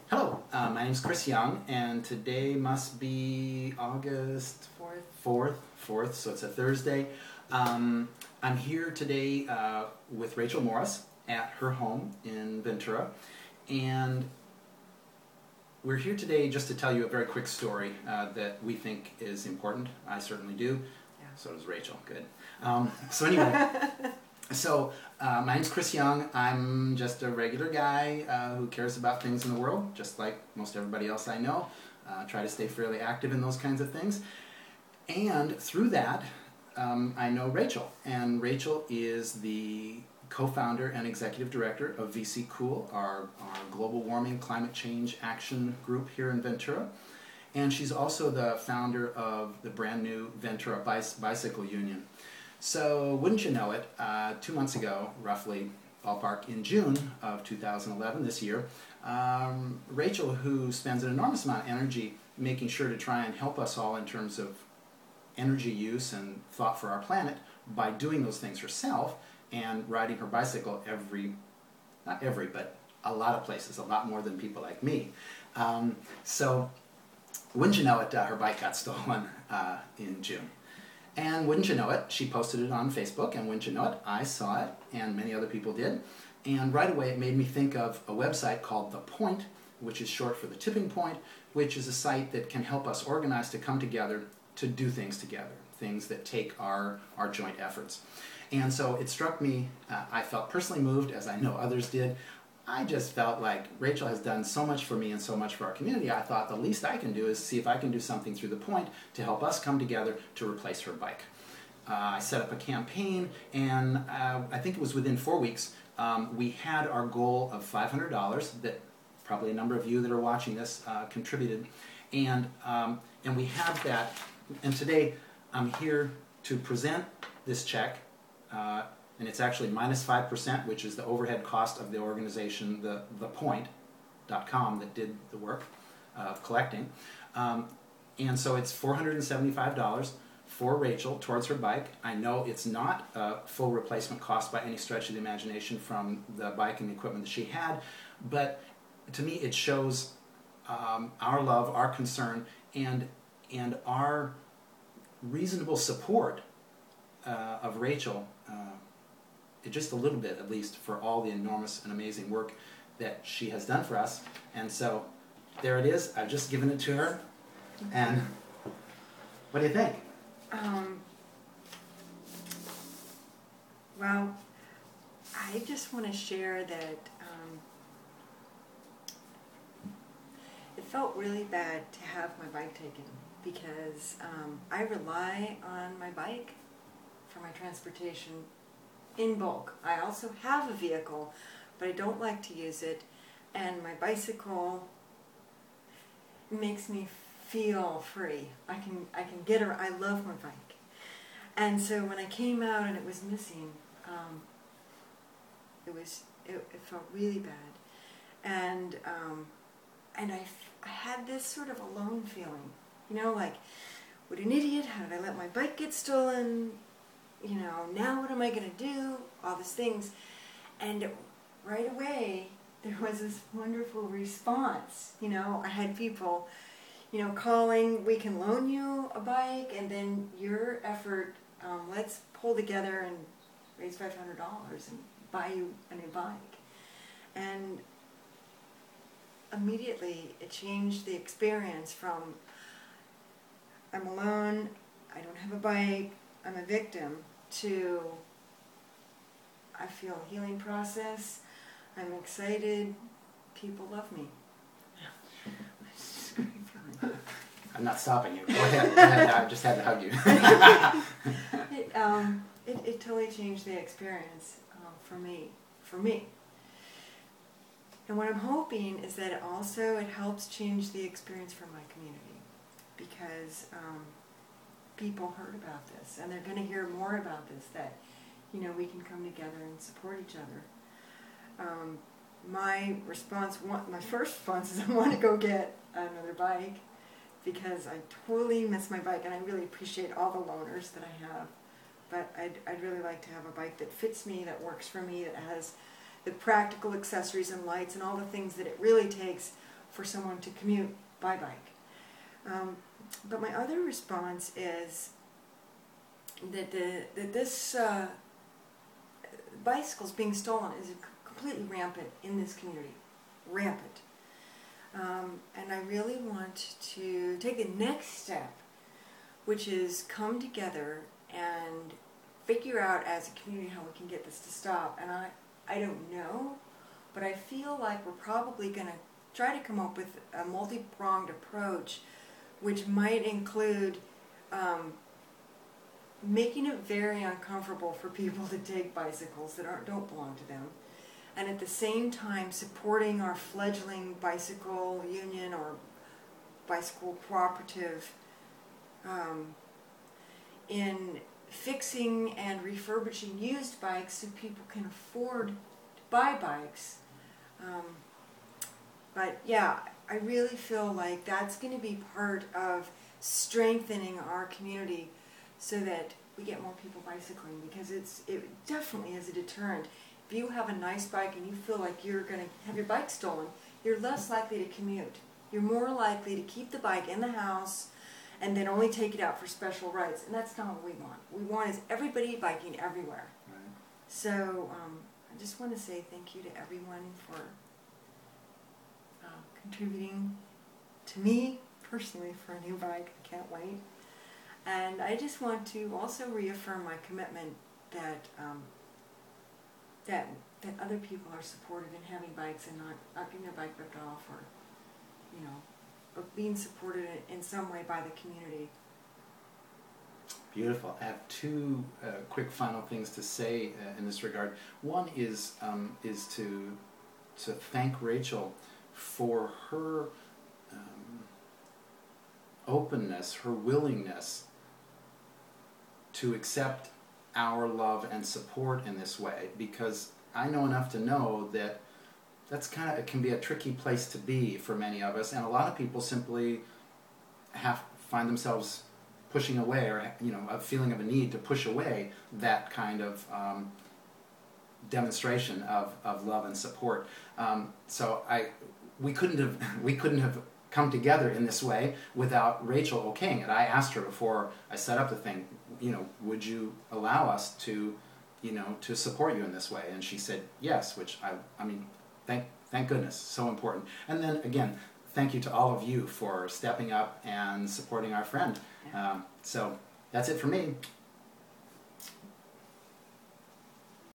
Hello, my name is Chris Young, and today must be August 4th, so it's a Thursday. I'm here today with Rachel Morris at her home in Ventura, and we're here today just to tell you a very quick story that we think is important. I certainly do. Yeah. So does Rachel. Good. So anyway. My name's Chris Young. I'm just a regular guy who cares about things in the world, just like most everybody else I know. Try to stay fairly active in those kinds of things. And through that, I know Rachel. And Rachel is the co-founder and executive director of VC Cool, our global warming climate change action group here in Ventura. And she's also the founder of the brand new Ventura Bicycle Union. So, wouldn't you know it, 2 months ago, roughly, ballpark, in June of 2011, this year, Rachel, who spends an enormous amount of energy making sure to try and help us all in terms of energy use and thought for our planet by doing those things herself and riding her bicycle not every, but a lot of places, a lot more than people like me. So, wouldn't you know it, her bike got stolen in June. And wouldn't you know it, she posted it on Facebook, and wouldn't you know it, I saw it, and many other people did. And right away it made me think of a website called The Point, which is short for the Tipping Point, which is a site that can help us organize to come together to do things together, things that take our joint efforts. And so it struck me, I felt personally moved, as I know others did. I just felt like Rachel has done so much for me and so much for our community. I thought the least I can do is see if I can do something through The Point to help us come together to replace her bike. I set up a campaign, and I think it was within 4 weeks, we had our goal of $500 that probably a number of you that are watching this contributed. And we have that, and today I'm here to present this check. And it's actually minus 5%, which is the overhead cost of the organization, thepoint.com, that did the work of collecting. And so it's $475 for Rachel towards her bike. I know it's not a full replacement cost by any stretch of the imagination from the bike and the equipment that she had, but to me it shows our love, our concern, and our reasonable support of Rachel, just a little bit at least, for all the enormous and amazing work that she has done for us. And so there it is. I've just given it to her. And what do you think? Well, I just want to share that it felt really bad to have my bike taken because I rely on my bike for my transportation in bulk. I also have a vehicle, but I don't like to use it, and my bicycle makes me feel free. I can get her. I love my bike, and so when I came out and it was missing, it felt really bad, and I had this sort of alone feeling, like, what an idiot! How did I let my bike get stolen? Now what am I going to do? All these things. And right away, there was this wonderful response. I had people, calling, we can loan you a bike, and then your effort, let's pull together and raise $500 and buy you a new bike. And immediately, it changed the experience from, I'm alone, I don't have a bike, I'm a victim, to I feel a healing process, I'm excited, people love me. I'm not stopping you. Go ahead. I just had to hug you. It totally changed the experience for me. And what I'm hoping is that it helps change the experience for my community, because people heard about this, and they're going to hear more about this, that we can come together and support each other. My first response is I want to go get another bike, because I totally miss my bike, and I really appreciate all the loaners that I have, but I'd really like to have a bike that fits me, that works for me, that has the practical accessories and lights and all the things that it really takes for someone to commute by bike. But my other response is that this bicycles being stolen is completely rampant in this community, rampant. And I really want to take the next step, which is come together and figure out as a community how we can get this to stop. And I don't know, but I feel like we're probably going to try to come up with a multi-pronged approach, which might include making it very uncomfortable for people to take bicycles that don't belong to them, and at the same time supporting our fledgling bicycle union or bicycle cooperative in fixing and refurbishing used bikes so people can afford to buy bikes. But yeah, I really feel like that's going to be part of strengthening our community so that we get more people bicycling, because it definitely is a deterrent. If you have a nice bike and you feel like you're going to have your bike stolen, you're less likely to commute. You're more likely to keep the bike in the house and then only take it out for special rides. And that's not what we want. What we want is everybody biking everywhere. Right. So I just want to say thank you to everyone for contributing to me personally for a new bike. I can't wait. And I just want to also reaffirm my commitment that that other people are supportive in having bikes and not getting their bike ripped off, or or being supported in some way by the community. Beautiful. I have two quick final things to say in this regard. One is to thank Rachel for her openness, her willingness to accept our love and support in this way, because I know enough to know that it can be a tricky place to be for many of us, and a lot of people simply find themselves pushing away, or a feeling of a need to push away that kind of demonstration of love and support. So we couldn't have come together in this way without Rachel okaying it. I asked her before I set up the thing, would you allow us to support you in this way? And she said yes, which I mean, thank goodness, so important. And then again, thank you to all of you for stepping up and supporting our friend. So that's it for me.